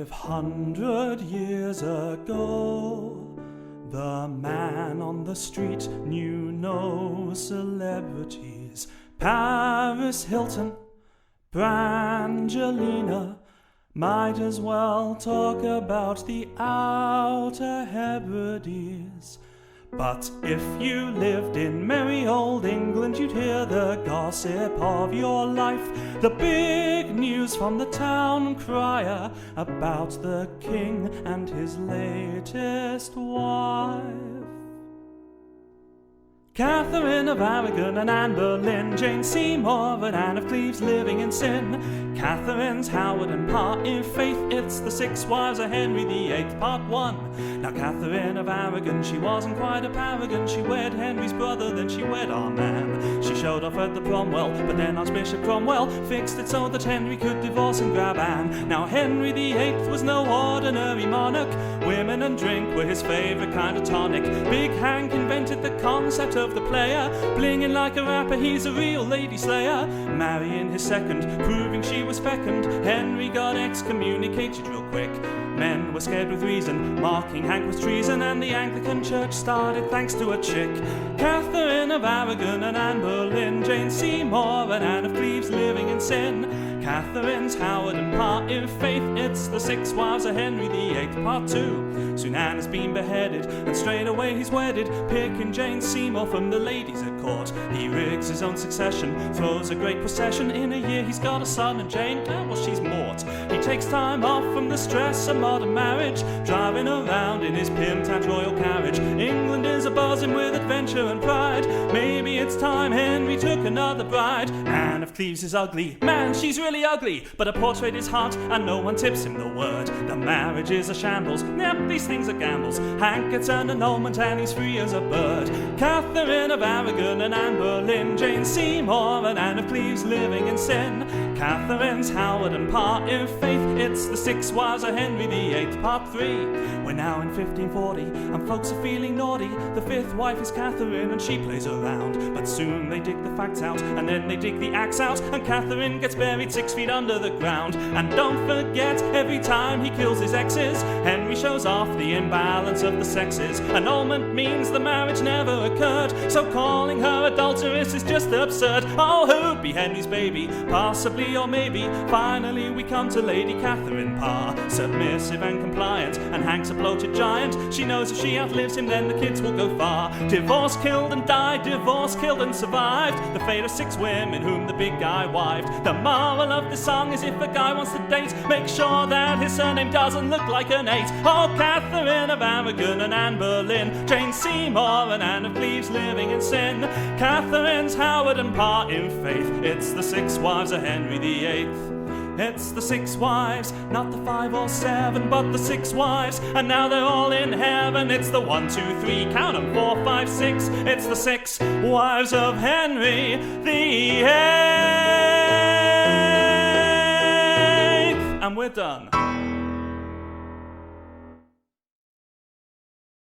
500 years ago, the man on the street knew no celebrities. Paris Hilton, Brangelina, might as well talk about the Outer Hebrides. But if you lived in merry old England, you'd hear the gossip of your life, the big news from the town crier about the king and his latest wife. Catherine of Aragon and Anne Boleyn, Jane Seymour and Anne of Cleves living in sin. Catherine's Howard and Parr, in faith it's the 6 wives of Henry VIII, part 1. Now Catherine of Aragon, she wasn't quite a paragon. She wed Henry's brother, then she wed our man. She showed off at the Cromwell, but then Archbishop Cromwell fixed it so that Henry could divorce and grab Anne. Now Henry VIII was no ordinary monarch. Women and drink were his favourite kind of tonic. Big Hank invented the concept of the player, blinging like a rapper, he's a real lady slayer. Marrying his second, proving she was fecund, Henry got excommunicated real quick. Men were scared with reason, marking Hank was treason, and the Anglican Church started thanks to a chick. Catherine of Aragon and Anne Boleyn, Jane Seymour and Anne of Cleves living in sin. Catherine's Howard and Parr, in faith it's the 6 wives of Henry VIII, part 2. Soon Anne has been beheaded, and straight away he's wedded, picking Jane Seymour from the ladies at court. He rigs his own succession, throws a great procession. In a year he's got a son, and Jane, well, she's mort. He takes time off from the stress of modern marriage, driving around in his pimped out royal carriage. England is a-buzzing with adventure and pride. Maybe it's time Henry took another bride. Anne of Cleves is ugly, man, she's really ugly, but her portrait is hot, and no one tips him the word. The marriage is a shambles, yep, these things are gambles. Hank gets an annulment and he's free as a bird. Catherine of Aragon and Anne Boleyn, Jane Seymour and Anne of Cleves living in sin. Catherine's Howard and Parr, in faith it's the 6 wives of Henry VIII, part 3. We're now in 1540, and folks are feeling naughty. The 5th wife is Catherine, and she plays around. But soon they dig the facts out, and then they dig the axe out, and Catherine gets buried 6 feet under the ground. And don't forget, every time he kills his exes, Henry shows off the imbalance of the sexes. Annulment means the marriage never occurred, so calling her adulteress is just absurd. Oh, who'd be Henry's baby? Possibly or maybe. Finally we come to Lady Catherine Parr, submissive and compliant, and Hank's a bloated giant. She knows if she outlives him then the kids will go far. Divorce killed and died, divorce killed and survived, the fate of 6 women whom the big guy wived. The moral of the song is if a guy wants to date, make sure that his surname doesn't look like an 8. Oh, Catherine of Aragon and Anne Boleyn, Jane Seymour and Anne of Cleves living in sin. Catherine's Howard and Parr, in faith it's the 6 wives of Henry VIII. It's the 6 wives, not the 5 or 7, but the 6 wives, and now they're all in heaven. It's the 1, 2, 3, count 'em, 4, 5, 6. It's the 6 wives of Henry VIII. And we're done.